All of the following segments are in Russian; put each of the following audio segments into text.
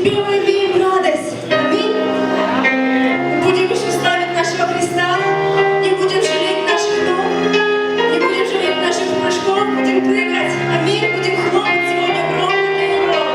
Тебе мы имеем радость. Аминь. Будем еще славить нашего Христа, не будем жалеть наших ног, не будем жалеть наших прыжков, будем прыгать. Аминь. Будем хлопать сегодня громко для Него.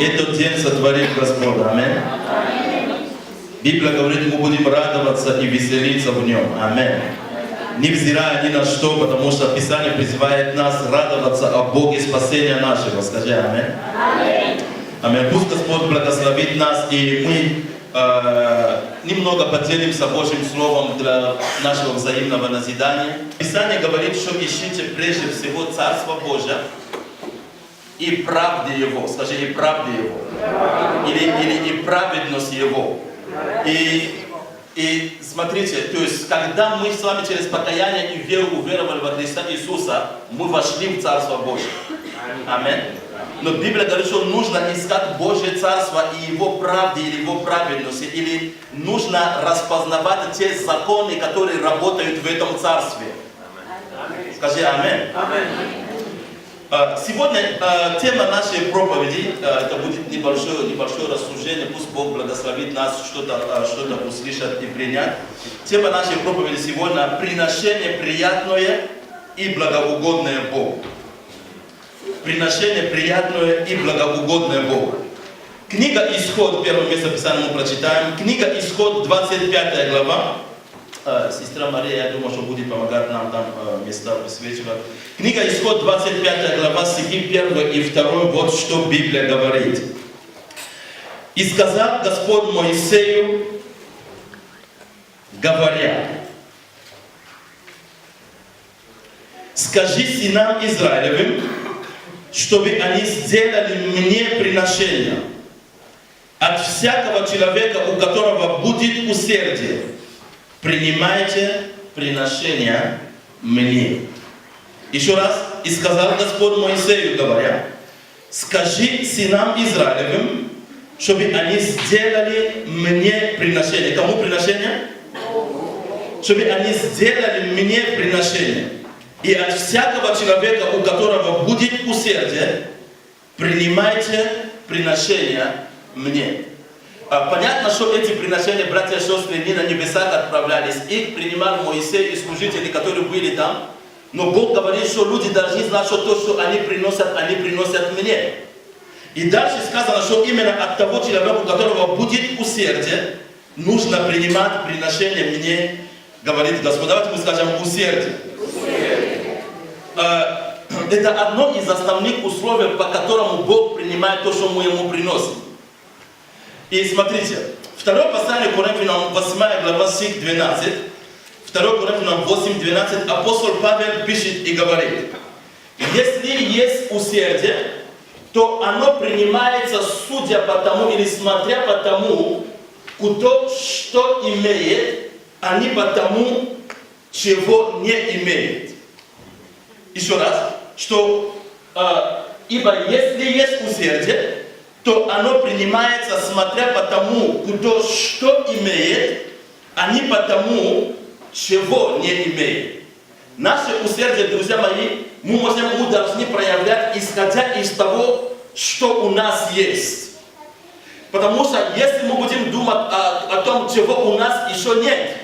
этот день сотворил Господь. Аминь. Библия говорит, мы будем радоваться и веселиться в нем. Аминь. Невзирая ни на что, потому что Писание призывает нас радоваться о Боге спасения нашего. Скажи аминь. Аминь. Пусть Господь благословит нас, и мы немного поделимся Божьим Словом для нашего взаимного назидания. Писание говорит, что ищите прежде всего Царство Божие и правды Его. Скажи, и правды Его. Или и праведность Его. И смотрите, то есть, когда мы с вами через покаяние и веру уверовали во Христа Иисуса, мы вошли в Царство Божие. Аминь. Но Библия говорит, что нужно искать Божье Царство и Его правды или Его праведности, или нужно распознавать те законы, которые работают в этом Царстве. Скажи аминь. Сегодня тема нашей проповеди, это будет небольшое рассуждение, пусть Бог благословит нас что-то услышать и принять. Тема нашей проповеди сегодня – приношение приятное и благоугодное Богу. Приношение приятное и благоугодное Богу. Книга Исход, первое место Писания мы прочитаем. Книга Исход, 25 глава. Сестра Мария, я думаю, что будет помогать нам там места высвечивать. Книга Исход, 25 глава, стихи 1 и 2, вот что Библия говорит. «И сказал Господь Моисею, говоря, скажи сынам Израилевым, чтобы они сделали мне приношение от всякого человека, у которого будет усердие. Принимайте приношение мне». Еще раз, и сказал Господь Моисею, говоря, скажи сынам Израилевым, чтобы они сделали мне приношение. Кому приношение? Чтобы они сделали мне приношение. И от всякого человека, у которого будет усердие, принимайте приношение мне. Понятно, что эти приношения, братья и сестры, не на небесах отправлялись. Их принимал Моисей и служители, которые были там. Но Бог говорит, что люди должны знать, что то, что они приносят мне. И дальше сказано, что именно от того человека, у которого будет усердие, нужно принимать приношение мне, говорит Господь. Давайте мы скажем усердие. Это одно из основных условий, по которому Бог принимает то, что мы Ему приносим. И смотрите, 2 послание Коринфянам, 8 глава, стих 12, 2 Коринфянам 8:12, апостол Павел пишет и говорит, если есть усердие, то оно принимается судя по тому или смотря по тому, кто что имеет, а не по тому, чего не имеет. Еще раз, что ибо если есть усердие, то оно принимается смотря по тому, кто что имеет, а не по тому, чего не имеет. Наше усердие, друзья мои, мы должны проявлять, исходя из того, что у нас есть. Потому что если мы будем думать о том, чего у нас еще нет,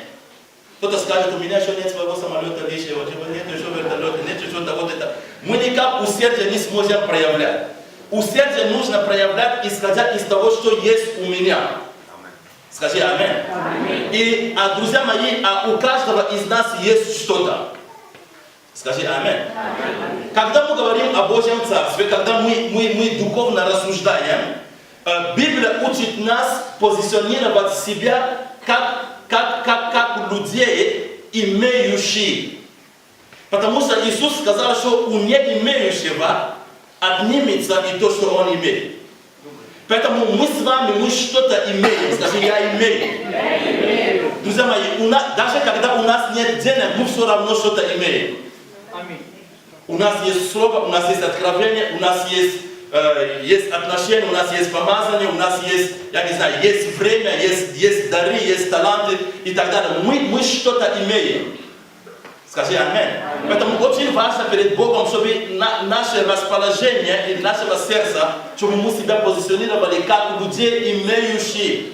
кто-то скажет, у меня еще нет своего самолета лишнего, нет еще вертолета, нет еще вот это. Мы никак усердие не сможем проявлять. Усердие нужно проявлять, исходя из того, что есть у меня. Скажи аминь. И, друзья мои, у каждого из нас есть что-то. Скажи аминь. Когда мы говорим о Божьем Царстве, когда мы духовно рассуждаем, Библия учит нас позиционировать себя как людей, имеющих. Потому что Иисус сказал, что у не имеющего отнимется и то, что он имеет. Поэтому мы с вами, мы что-то имеем. Скажи, я имею. Друзья мои, даже когда у нас нет денег, мы все равно что-то имеем. У нас есть слово, у нас есть откровение, у нас есть отношения, у нас есть помазание, у нас есть, я не знаю, есть время, есть дары, есть таланты и так далее. Мы что-то имеем. Скажи аминь. Поэтому очень важно перед Богом, чтобы наше расположение и нашего сердца, чтобы мы себя позиционировали как людей имеющих.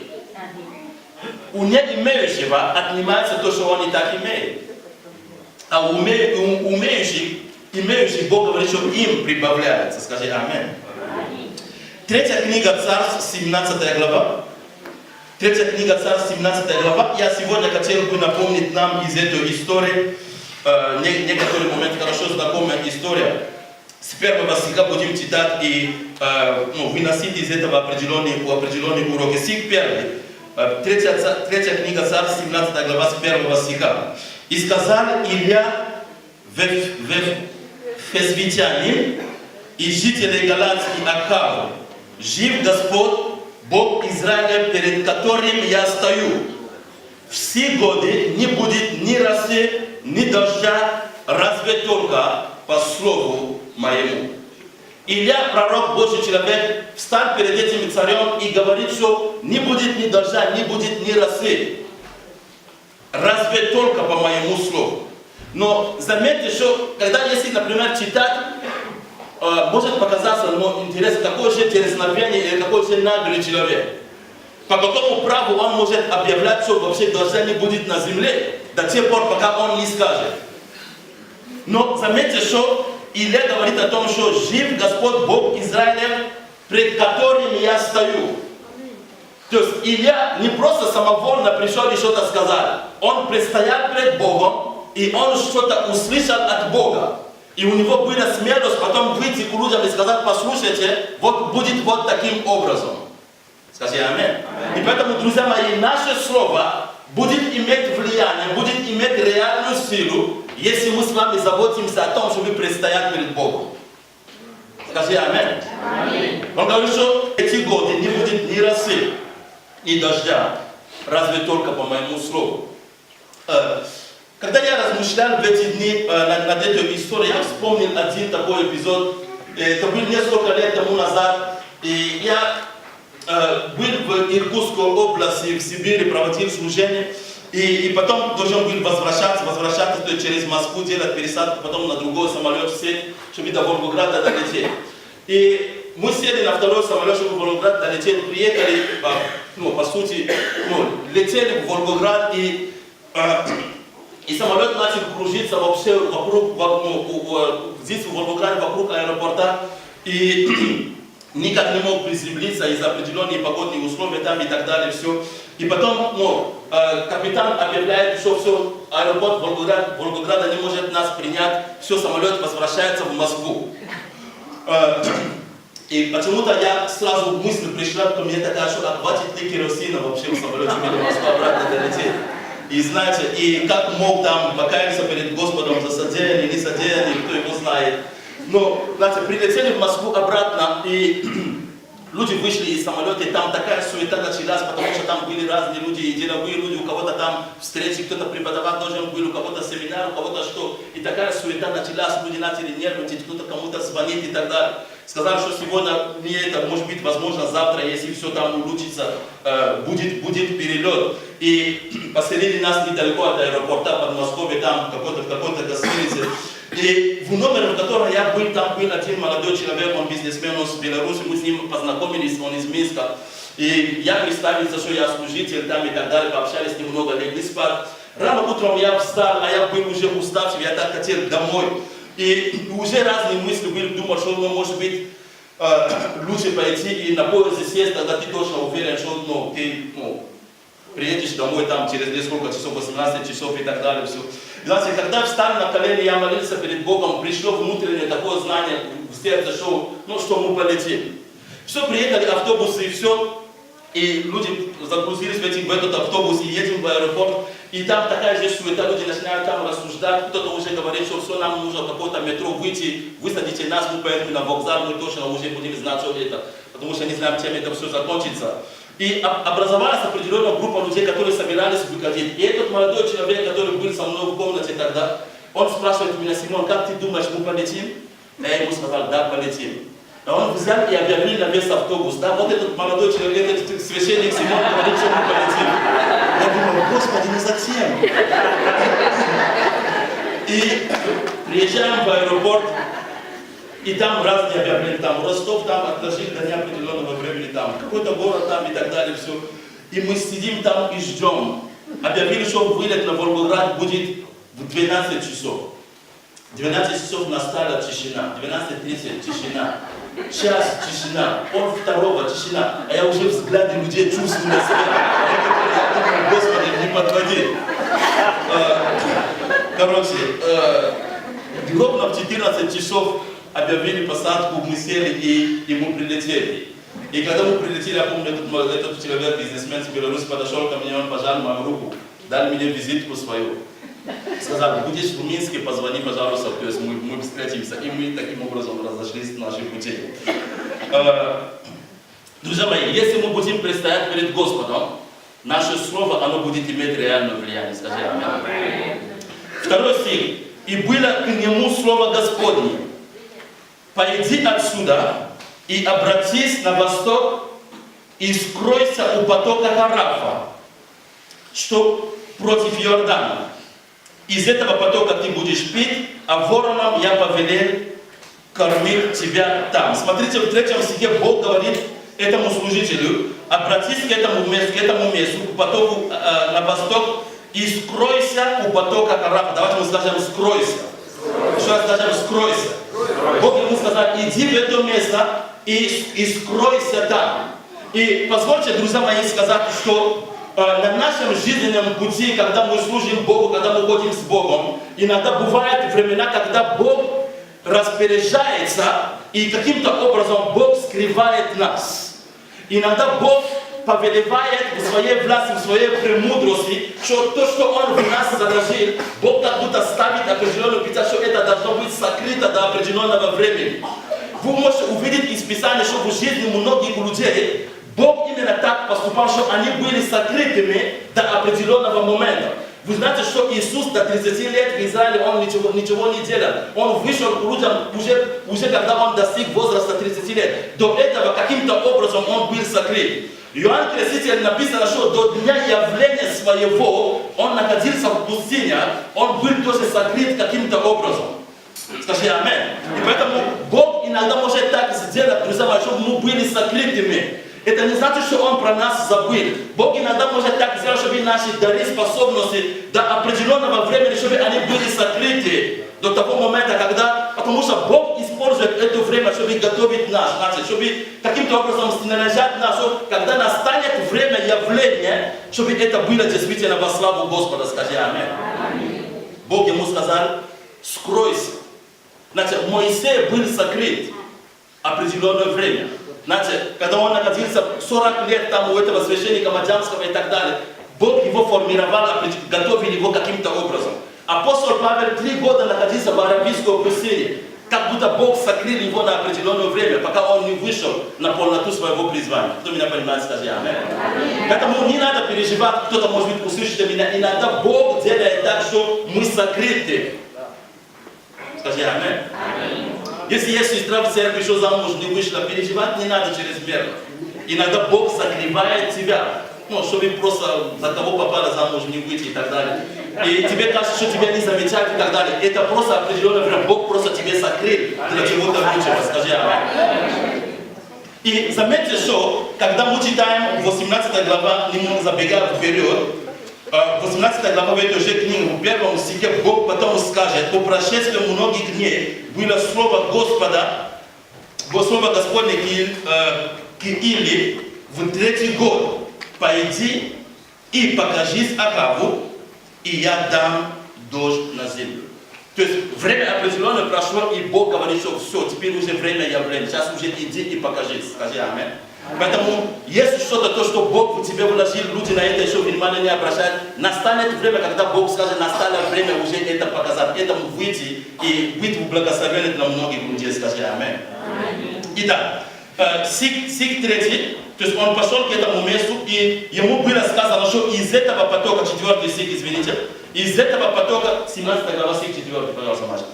У не имеющего отнимается то, что он и так имеет. А у имеющих Бог говорит, что им прибавляется. Скажи аминь. Третья книга Царств, 17 глава. Третья книга Царств, 17 глава. Я сегодня хотел бы напомнить нам из этой истории, некоторые моменты, хорошо знакомая история. С первого стиха будем читать и выносить из этого определенные уроки. Стих первый. Третья книга Царств, 17 глава, с первого стиха. «И сказал Илья в Фесвитянин и жители Галатии Ахаву: жив Господь, Бог Израиля, перед которым я стою. Все годы не будет ни росы, ни дождя, разве только по слову моему». Илья, пророк, Божий человек, встал перед этим царем и говорит, что не будет ни дождя, не будет ни росы, разве только по моему слову. Но заметьте, что когда, если, например, читать, может показаться, интересно, какой же дерзновение или какой же наглый человек. По какому праву он может объявлять, что вообще дождя не будет на земле, до тех пор, пока он не скажет. Но заметьте, что Илья говорит о том, что жив Господь Бог Израиля, пред которым я стою. То есть Илья не просто самовольно пришел и что-то сказал. Он предстоял пред Богом, и он что-то услышал от Бога. И у него была смелость потом выйти к людям и сказать: послушайте, вот будет вот таким образом. Скажи аминь. И поэтому, друзья мои, наше слово будет иметь влияние, будет иметь реальную силу, если мы с вами заботимся о том, чтобы предстоять перед Богом. Скажи аминь. Он говорит, что эти годы не будет ни росы, ни дождя, разве только по моему слову. Когда я размышлял в эти дни над этой историей, я вспомнил один такой эпизод. Это было несколько лет тому назад. И я был в Иркутской области, в Сибири, проводил служение. И потом должен был возвращаться то есть через Москву, делать пересадку, потом на другой самолет сесть, чтобы до Волгограда долететь. И мы сели на второй самолет, чтобы в Волгоград долететь, приехали, по сути, летели в Волгоград, и самолет начал кружиться вообще вокруг, здесь в Волгограде, вокруг аэропорта, и никак не мог приземлиться из-за определенных погодных условий там и так далее, все. И потом, капитан объявляет, что все, аэропорт Волгограда не может нас принять, все, самолет возвращается в Москву. И почему-то я сразу мысль пришла ко мне такая, что хватит ли керосина вообще в самолете, чтобы до Москвы обратно долететь. И знаете, и как мог там покаяться перед Господом за содеяние, не содеяние, кто его знает. Но, знаете, прилетели в Москву обратно, и люди вышли из самолета, и там такая суета началась, потому что там были разные люди, и деловые люди, у кого-то там встречи, кто-то преподавать должен был, у кого-то семинар, у кого-то что. И такая суета началась, люди начали нервничать, кто-то кому-то звонит и так далее. Сказали, что сегодня не это, может быть, возможно, завтра, если все там улучшится, будет перелет. И поселили нас недалеко от аэропорта Подмосковья, там в какой-то гостинице. И в номере, в котором я был, там был один молодой человек, он бизнесмен, он с Беларуси, мы с ним познакомились, он из Минска. И я представился, что я служитель там и так далее, пообщались немного, легли спать. Рано утром я встал, а я был уже уставший, я так хотел домой. И уже разные мысли были, думал, что, может быть, лучше пойти и на поезде сесть, тогда ты точно уверен, что ты приедешь домой там через несколько часов, 18 часов и так далее. Все. Знаете, когда встал на колени, я молился перед Богом, пришло внутреннее такое знание в сердце, что мы полетим. Все, приехали автобусы и все. И люди загрузились в этот автобус и едем в аэропорт. И там такая же суета, люди начинают там рассуждать. Кто-то уже говорит, что все, нам нужно какое-то метро выйти, высадите нас, мы поедем на вокзал, мы точно уже будем знать, что это. Потому что не знаем, чем это все закончится. И образовалась определенная группа людей, которые собирались выходить. И этот молодой человек, который был со мной в комнате тогда, он спрашивает меня: Симон, как ты думаешь, мы полетим? Я ему сказал: да, полетим. А он взял и объявил на весь автобус, да, вот этот молодой человек, этот священник Симон говорит, что мы полетим. Я думаю: Господи, ну зачем? И приезжаем в аэропорт, и там разные объявления, там Ростов, там отложили до неопределенного времени, там какой-то город там и так далее, все. И мы сидим там и ждем. Объявили, что вылет на Волгоград будет в 12 часов. 12 часов настала тишина, 12:30 тишина, час тишина, второго тишина, а я уже взгляды людей чувствую на себя. Я думаю, Господи, не подводи. Короче, ровно в 14 часов объявили посадку, мы сели и мы прилетели. И когда мы прилетели, я помню, этот человек, бизнесмен с Беларуси, подошел ко мне, он пожал мою руку, дал мне визитку свою. Сказал, будешь в Минске, позвони, пожалуйста, то есть мы встретимся. И мы таким образом разошлись наши пути. Друзья мои, если мы будем предстоять перед Господом, наше слово, оно будет иметь реальное влияние. Скажи аминь. Второй стих. И было к нему слово Господне. Пойди отсюда и обратись на восток и скройся у потока Харафа, что против Иордана. Из этого потока ты будешь пить, а воронам я повелел кормить тебя там. Смотрите, в 3 стихе Бог говорит этому служителю, обратись к этому месту, к потоку на восток, и скройся у потока Харафа. Давайте мы скажем скройся. Еще раз скажем скройся. Бог ему сказал, иди в это место и скройся там. И позвольте, друзья мои, сказать, что на нашем жизненном пути, когда мы служим Богу, когда мы ходим с Богом, иногда бывают времена, когда Бог распоряжается, и каким-то образом Бог скрывает нас. Иногда Бог повелевает в своей власти, в своей премудрости, что то, что Он в нас заложил, Бог как будто ставит определенную печать, что это должно быть сокрыто до определенного времени. Вы можете увидеть из Писания, что в жизни многих людей Бог именно так поступал, что они были сокрытыми до определенного момента. Вы знаете, что Иисус до 30 лет в Израиле, Он ничего не делал. Он вышел к людям уже когда Он достиг возраста 30 лет. До этого каким-то образом Он был сокрыт. Иоанн Креститель написано, что до дня явления своего Он находился в пустыне, Он был тоже сокрыт каким-то образом. Скажи аминь. И поэтому Бог иногда может так сделать, друзья мои, чтобы мы были сокрытыми. Это не значит, что Он про нас забыл. Бог иногда может так сделать, чтобы наши дары, способности до определенного времени, чтобы они были сокрыты до того момента, когда... Потому что Бог использует это время, чтобы готовить нас, чтобы каким-то образом снаряжать нас, когда настанет время явления, чтобы это было действительно во славу Господа. Скажи аминь. Бог ему сказал, скройся. Значит, Моисей был сокрыт определенное время. Знаете, когда он находился 40 лет там у этого священника Мадьямского и так далее, Бог его формировал, готовил его каким-то образом. Апостол Павел 3 года находился в Аравийской пустыне, как будто Бог сокрыл его на определенное время, пока он не вышел на полноту своего призвания. Кто меня понимает, скажи аминь. Поэтому не надо переживать, кто-то может быть услышит меня. Иногда Бог делает так, что мы сокрыты. Скажи аминь. Если есть сестра в церкви, что замуж не вышла, переживать не надо чрезмерно. Иногда Бог согревает тебя, чтобы просто за кого попало замуж не выйти и так далее. И тебе кажется, что тебя не замечают и так далее. Это просто определенное время, Бог просто тебе сокрыл для чего-то лучшего. Скажи аминь. И заметьте, что когда мы читаем 18 глава, немного забегая вперед, 18 глава в этой же книге, в 1 стихе, Бог потом скажет, по прошествии многих дней было слово Господа, слово Господне к Илии в 3-й год. Пойди и покажись Ахаву, и я дам дождь на землю. То есть время определенное прошло, и Бог говорит, что все, теперь уже время явления, сейчас уже иди и покажись. Скажи аминь. Поэтому, если что-то, то, что Бог в тебе вложил, люди на это еще внимания не обращают, настанет время, когда Бог скажет, настало время уже это показать, этому выйти и быть благословенным для многих людей. Скажи аминь. Итак, стих 3, то есть он пошел к этому месту, и ему было сказано, что из этого потока, 4 стих, извините, из этого потока, 17 глава, стих 4, пожалуйста, Маша,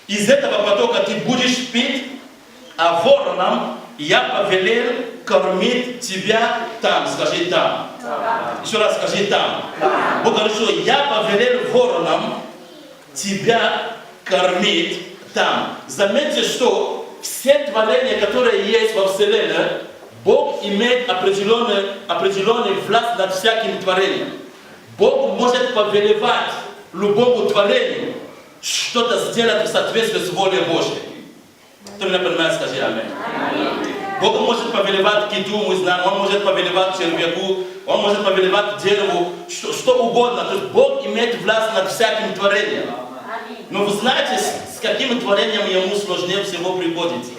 из этого потока ты будешь пить, а воронам я повелел кормить тебя там. Скажи там. Еще раз скажи там. Бог говорит, что я повелел воронам тебя кормить там. Заметьте, что все творения, которые есть во Вселенной, Бог имеет определенную власть над всяким творением. Бог может повелевать любому творению, что-то сделать в соответствии с волей Божьей. Кто меня понимает, скажи аминь. Бог может повелевать киту, мы знаем, Он может повелевать червяку, Он может повелевать дереву, что угодно. То есть Бог имеет власть над всяким творением. Но вы знаете, с каким творением Ему сложнее всего приходится?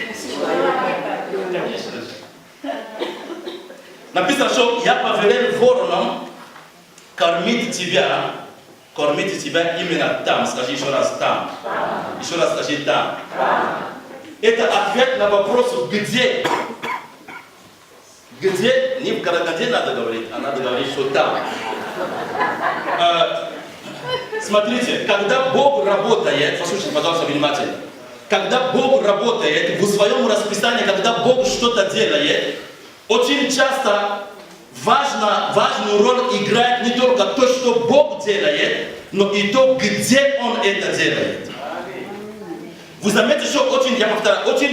Конечно же. Написано, что я повелел воронам кормить тебя именно там. Скажи еще раз там. Еще раз скажи там. Это ответ на вопрос где. Где? Не в городе надо говорить, а надо говорить, что там. Смотрите, когда Бог работает, послушайте, пожалуйста, внимательно. Когда Бог работает в своем расписании, когда Бог что-то делает, очень часто важную роль играет не только то, что Бог делает, но и то, где Он это делает. Вы заметите, что очень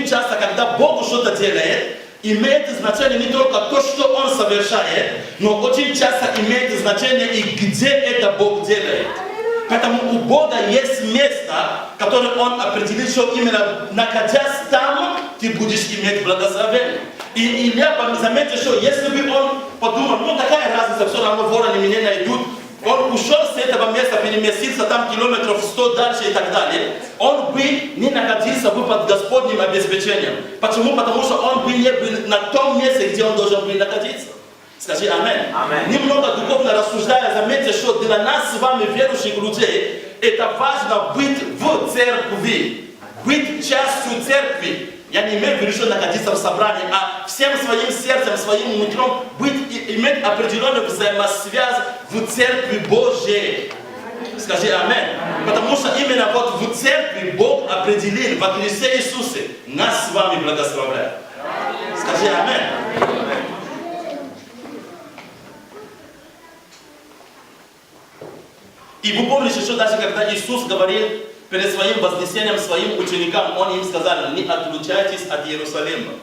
часто, когда Бог что-то делает, имеет значение не только то, что Он совершает, но очень часто имеет значение и где это Бог делает. Поэтому у Бога есть место, которое Он определил, что именно находясь там, ты будешь иметь благословение. И Илья заметил, что если бы он подумал, ну какая разница, все равно вороны меня найдут, он ушел с этого места, переместился там километров 100 дальше и так далее, он бы не находился бы под Господним обеспечением. Почему? Потому что он бы не был на том месте, где он должен был находиться. Скажи аминь. Немного духовно рассуждая, заметьте, что для нас с вами, верующих людей, это важно быть в церкви, быть частью церкви. Я не имею в виду, что находиться в собрании, а всем своим сердцем, своим нутром иметь определенную взаимосвязь в церкви Божьей. Скажи аминь. Потому что именно вот в церкви Бог определил во Христе Иисусе нас с вами благословляет. Скажи аминь. И вы помните, что даже когда Иисус говорил перед своим вознесением своим ученикам, Он им сказал, не отлучайтесь от Иерусалима.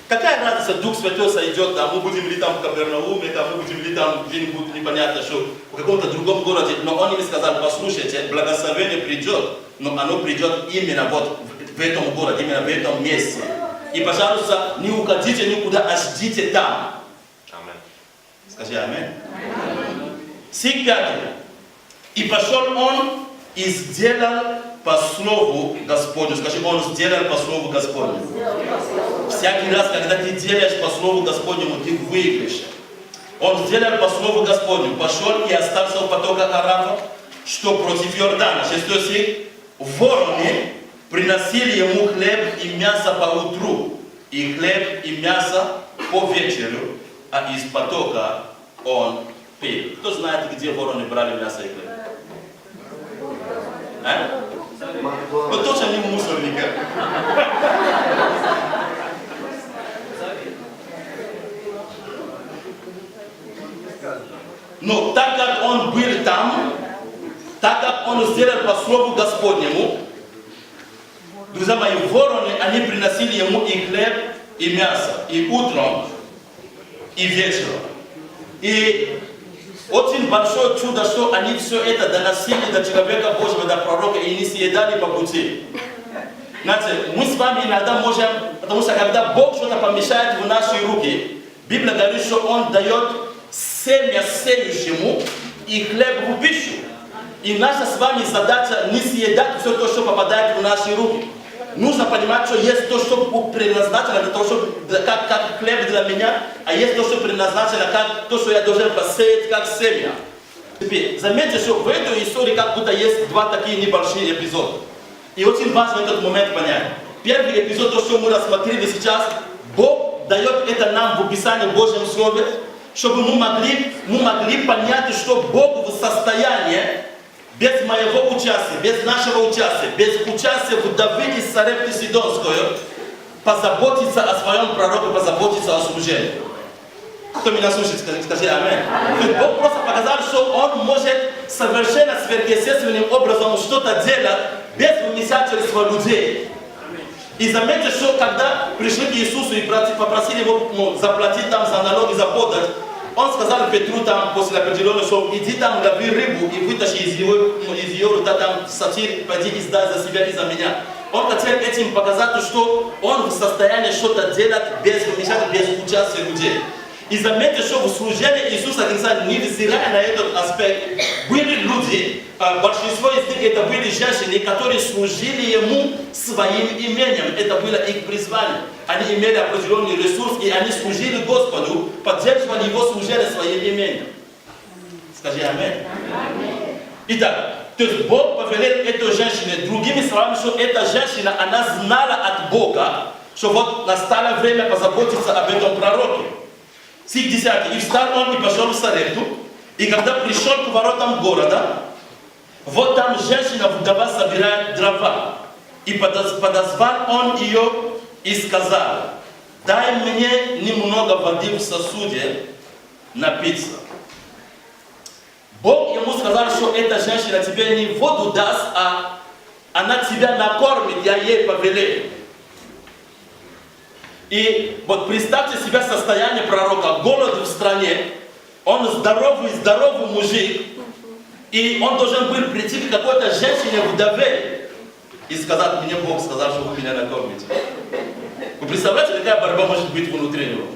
Какая разница, Дух Святой сойдет, а мы будем ли там в Капернауме, а мы будем ли там где-нибудь непонятно, что в каком-то другом городе. Но Он им сказал, послушайте, благословение придет, но оно придет именно вот в этом городе, именно в этом месте. И, пожалуйста, не уходите никуда, а ждите там. Аминь. Скажи аминь. Стих 5. И пошел он и сделал по слову Господню. Скажи, он сделал по слову Господню. Всякий раз, когда ты делаешь по слову Господнему, ты выиграешь. Он сделал по слову Господню. Пошел и остался у потока Арафа, что против Иордана. 6 стих. Вороны приносили ему хлеб и мясо по утру, и хлеб и мясо по вечеру, а из потока он пил. Кто знает, где вороны брали мясо и хлеб? А? Ну точно не у мусорника. Но так как он был там, так как он сделал по слову Господнему, друзья мои, вороны, они приносили ему и хлеб, и мясо, и утром, и вечером. И очень большое чудо, что они все это доносили до человека Божьего, до пророка, и не съедали по пути. Знаете, мы с вами иногда можем, потому что когда Бог что-то помещает в наши руки, Библия говорит, что Он дает семя сеющему и хлеб в пищу. И наша с вами задача не съедать все то, что попадает в наши руки. Нужно понимать, что есть то, что предназначено для того, чтобы, как хлеб для меня, а есть то, что предназначено как то, что я должен посеять, как семя. Теперь, заметьте, что в этой истории как будто есть два такие небольшие эпизода. И очень важно этот момент понять. Первый эпизод, то, что мы рассмотрели сейчас, Бог дает это нам в Писании Божьем Слове, чтобы мы могли понять, что Бог в состоянии без моего участия, без нашего участия, без участия вдовы из Сарепты Сидонской, позаботиться о своем пророке, позаботиться о служении. Кто меня слушает, скажи аминь. То есть Бог просто показал, что Он может совершенно сверхъестественным образом что-то делать без вмешательства людей. И заметьте, что когда пришли к Иисусу и попросили Его заплатить там за налоги, за подать, он сказал Петру там после определенного, что иди там лови рыбу и вытащи из ее рта там сатир, пойди и сдай за себя и за меня. Он хотел этим показать, что он в состоянии что-то делать без вмешательства, без участия людей. И заметьте, что в служении Иисуса Христа, невзирая на этот аспект, были люди, большинство из них это были женщины, которые служили Ему своим имением. Это было их призвание. Они имели определенный ресурс, и они служили Господу, поддерживали Его служение своим имением. Скажи аминь. Итак, то есть Бог повелел этой женщине, другими словами, что эта женщина, она знала от Бога, что вот настало время позаботиться об этом пророке. Стих 10. «И встал он и пошел в Сарепту, и когда пришел к воротам города, вот там женщина-вдова собирает дрова. И подозвал он ее и сказал: дай мне немного воды в сосуде напиться». Бог ему сказал, что эта женщина тебе не воду даст, а она тебя накормит, я ей повелел. И вот представьте себе состояние пророка, голод в стране, он здоровый мужик, и он должен был прийти к какой-то женщине-вдове и сказать: мне Бог сказал, что вы меня накормите. Вы представляете, какая борьба может быть внутри него?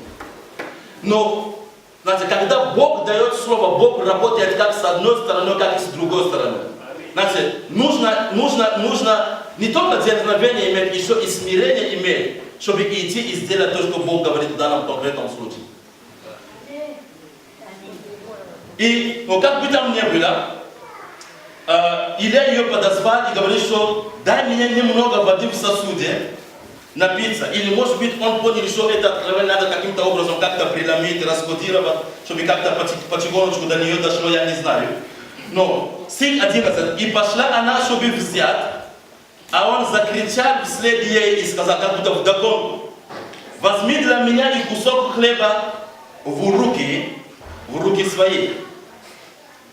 Но, знаете, когда Бог дает слово, Бог работает как с одной стороны, как и с другой стороны. Знаете, нужно не только дерзновение иметь, еще и смирение иметь, чтобы идти и сделать то, что Бог говорит в данном конкретном случае. И, но как бы там ни было, Илья ее подозвал и говорит, что дай мне немного воды в сосуде напиться. Или может быть он понял, что это откровение надо каким-то образом как-то преломить, раскодировать, чтобы как-то потихонечку до нее дошло, я не знаю. Но стих 11. И пошла она, чтобы взять, а он закричал вслед ей и сказал, как будто вдогонку: возьми для меня и кусок хлеба в руки свои.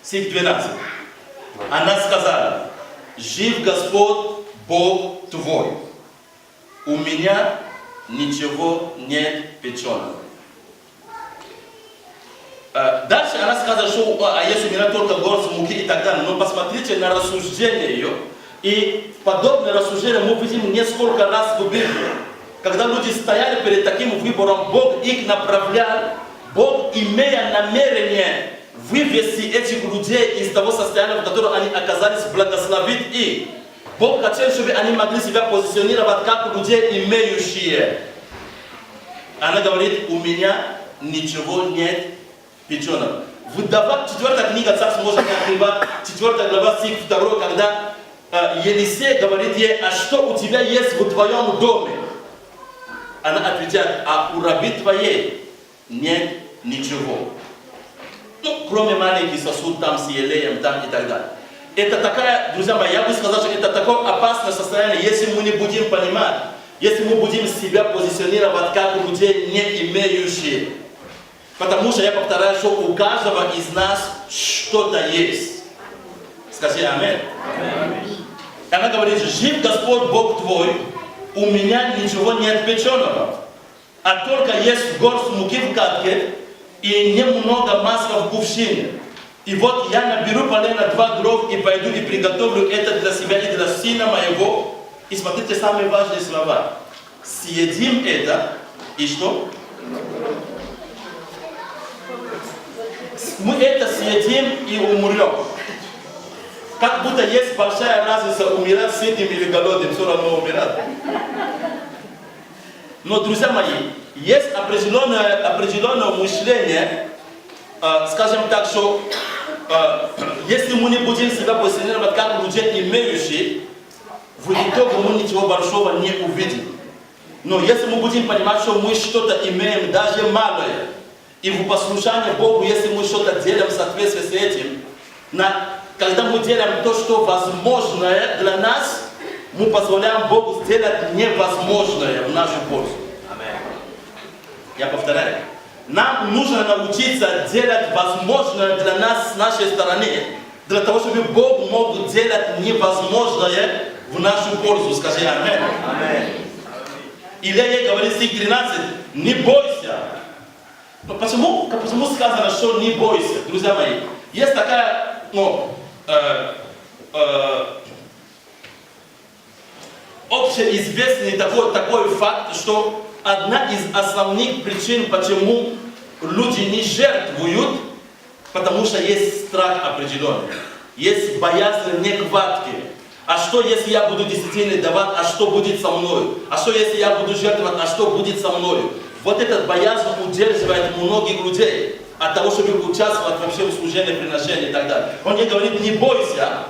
Стих 12. Она сказала: жив Господь Бог твой, у меня ничего нет печеного. Дальше она сказала, что если у меня только горсть муки и так далее. Но посмотрите на рассуждение ее. И подобное рассуждение мы видим несколько раз в Библии. Когда люди стояли перед таким выбором, Бог их направлял, Бог, имея намерение вывести этих людей из того состояния, в котором они оказались, благословить их. Бог хотел, чтобы они могли себя позиционировать как людей имеющие. Она говорит: у меня ничего нет печеного. Вдова, 4 книга Царств, можно открывать, 4 глава, стих 2, когда Елисей говорит ей: а что у тебя есть в твоем доме? Она отвечает: а у раби твоей нет ничего. Ну, кроме маленький сосуд там с елеем там и так далее. Это такая, друзья мои, я бы сказал, что это такое опасное состояние, если мы не будем понимать, если мы будем себя позиционировать как людей, не имеющие. Потому что я повторяю, что у каждого из нас что-то есть. Скажи аминь. Она говорит: жив Господь Бог твой, у меня ничего нет печеного, а только есть горсть муки в катке и немного масла в кувшине. И вот я наберу полено 2 дров и пойду и приготовлю это для себя и для сына моего. И смотрите самые важные слова. Съедим это и что? Мы это съедим и умрем. Как будто есть большая разница, умирать сытым или голодным, все равно умирать. Но, друзья мои, есть определенное мышление, скажем так, что если мы не будем себя позиционировать как людей имеющие, в итоге мы ничего большого не увидим. Но если мы будем понимать, что мы что-то имеем, даже малое, и в послушании Богу, если мы что-то делаем в соответствии с этим, когда мы делаем то, что возможное для нас, мы позволяем Богу сделать невозможное в нашу пользу. Я повторяю. Нам нужно научиться делать возможное для нас с нашей стороны, для того, чтобы Бог мог делать невозможное в нашу пользу. Скажи аминь. Илья ей говорит, стих 13: не бойся, Почему сказано, что не бойся, друзья мои? Есть такая, общеизвестный такой факт, что одна из основных причин, почему люди не жертвуют, потому что есть страх определенный, есть боязнь нехватки. А что, если я буду десятины давать, а что будет со мной? А что, если я буду жертвовать, а что будет со мной? Вот этот боязнь удерживает многих людей от того, чтобы участвовать вообще в служении, приношении и так далее. Он мне говорит, не бойся,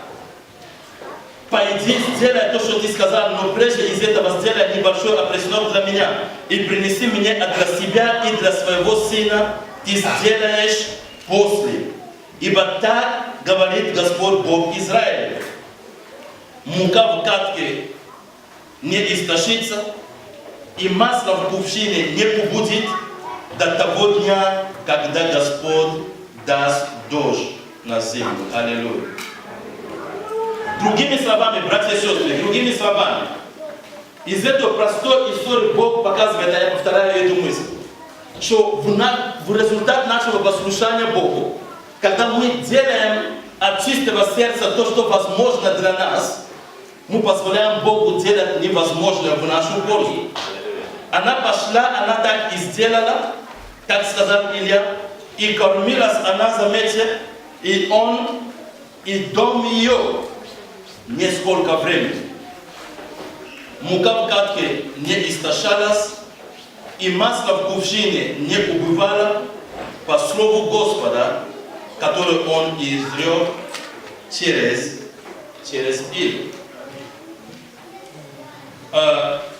пойди, сделай то, что ты сказал, но прежде из этого сделай небольшой опреснок для меня. И принеси мне для себя и для своего сына, ты сделаешь после. Ибо так говорит Господь Бог Израиля. Мука в катке не истощится, и масло в кувшине не убудет до того дня, когда Господь даст дождь на землю. Аллилуйя. Другими словами, братья и сестры, другими словами, из этой простой истории Бог показывает, а я повторяю эту мысль, что в результат нашего послушания Богу, когда мы делаем от чистого сердца то, что возможно для нас, мы позволяем Богу делать невозможное в нашу пользу. Она пошла, она так и сделала, как сказал Илья, и кормилась она, заметьте, и он, и дом ее несколько времени. Мука в катке не истощалась, и масло в кувшине не убывало по слову Господа, который он изрек через Илью.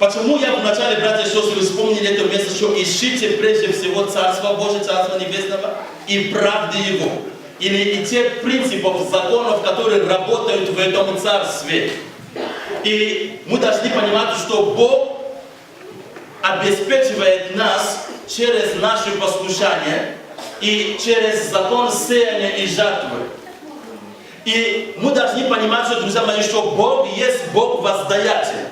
Почему я вначале, братья и сестры, вспомнили это место, что ищите прежде всего Царство Божие, Царство Небесного и правды Его. Или и тех принципов, законов, которые работают в этом Царстве. И мы должны понимать, что Бог обеспечивает нас через наше послушание и через закон сеяния и жатвы. И мы должны понимать, что, друзья мои, что Бог есть Бог воздаятель.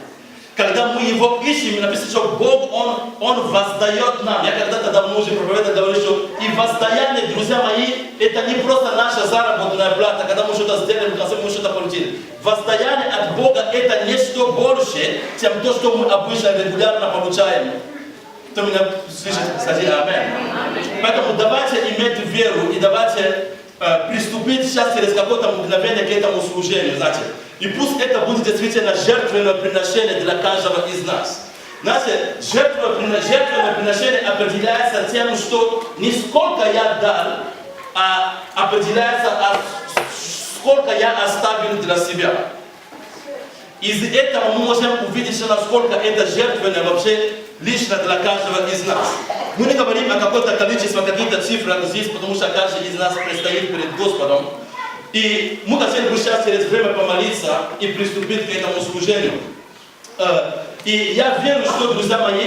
Когда мы Его ищем, написано, что Бог, Он воздает нам. Я когда-то давно уже проповедовал, говорил, что и воздаяние, друзья мои, это не просто наша заработная плата, когда мы что-то сделали, в конце мы что-то получили. Воздаяние от Бога это нечто больше, чем то, что мы обычно регулярно получаем. Кто меня слышит, скажи аминь. Поэтому давайте иметь веру и давайте приступить сейчас через какое-то мгновение к этому служению, знаете. И пусть это будет действительно жертвенное приношение для каждого из нас. Знаете, жертвенное приношение определяется тем, что не сколько я дал, а определяется, сколько я оставил для себя. Из этого мы можем увидеть, насколько это жертвенное вообще лично для каждого из нас. Мы не говорим о каком-то количестве, каких-то цифрах здесь, потому что каждый из нас предстоит перед Господом. И мы хотели бы сейчас через время помолиться и приступить к этому служению. И я верю, что, друзья мои,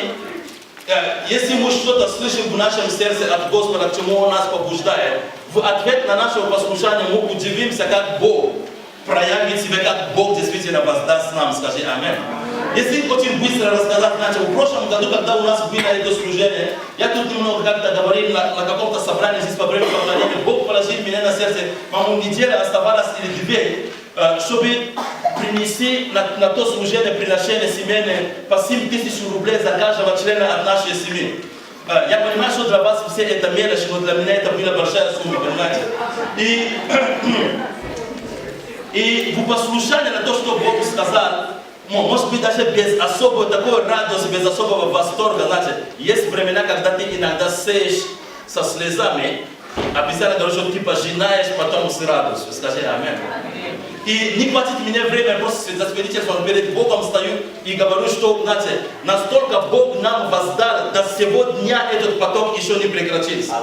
если мы что-то слышим в нашем сердце от Господа, к чему Он нас побуждает, в ответ на наше послушание мы удивимся, как Бог проявит себя, как Бог действительно воздаст нам. Скажи аминь. Если очень быстро рассказать, значит, в прошлом году, когда у нас было это служение, я тут немного как-то говорил на каком-то собрании здесь по времени поклонения, Бог положил меня на сердце, по-моему, неделя оставалась или две, чтобы принести на то служение, приношение семейное по 7 тысяч рублей за каждого члена от нашей семьи. Я понимаю, что для вас все это мелочь, но для меня это была большая сумма, понимаете? И в послушании на то, что Бог сказал, может быть, даже без особой такой радости, без особого восторга, знаете, есть времена, когда ты иногда сеешь со слезами, обязательно говорю, что ты пожинаешь потом с радостью. Скажи аминь. И не хватит мне время, просто засвидетельствовать, перед Богом стою и говорю, что, знаете, настолько Бог нам воздал, до сего дня этот поток еще не прекратился.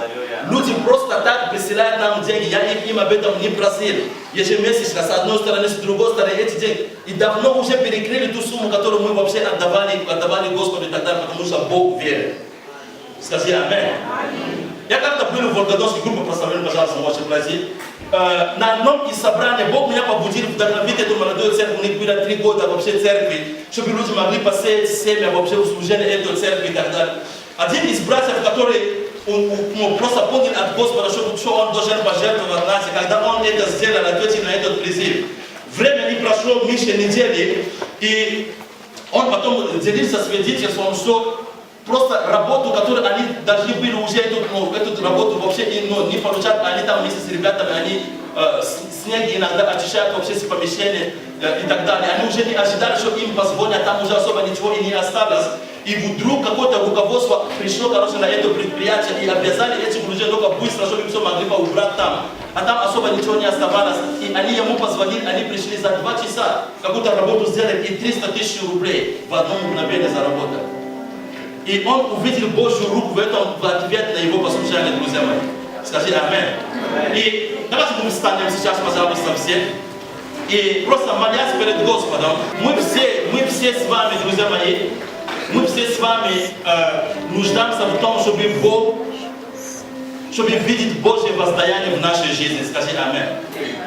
Люди просто так присылают нам деньги, я им об этом не просил. Ежемесячно, с одной стороны, с другой стороны, эти деньги. И давно уже перекрыли ту сумму, которую мы вообще отдавали Господу и так далее, потому что Бог верит. Скажи аминь. Я как-то был в Волгодонской группе, прославлен, пожалуйста, можете пройти. На одном из собраний Бог меня побудил вдохновить эту молодую церковь, у них было 3 года вообще церкви, чтобы люди могли посеять семя вообще в служении этой церкви и так далее. Один из братьев, который он просто понял от Господа, что он должен пожертвовать нас. И когда он это сделал, ответил на этот призыв. Время не прошло, меньше недели, и он потом делился свидетельством, что просто работу, которую они должны были уже эту работу вообще не получать, они там вместе с ребятами, они снег иногда очищают вообще с помещения и так далее. Они уже не ожидали, что им позвонят, там уже особо ничего и не осталось. И вдруг какое-то руководство пришло, короче, на это предприятие и обязали этих людей только быстро, чтобы все могли убрать там. А там особо ничего не оставалось. И они ему позвонили, они пришли за 2 часа, какую-то работу сделали и 300 тысяч рублей в одно мгновение заработали. И он увидел Божью руку в этом в ответ на его послушание, друзья мои. Скажи аминь. И давайте мы встанем сейчас, пожалуйста, все. И просто молясь перед Господом, мы все с вами, друзья мои, мы все с вами нуждаемся в том, чтобы Бог, чтобы видеть Божье воздаяние в нашей жизни. Скажи аминь.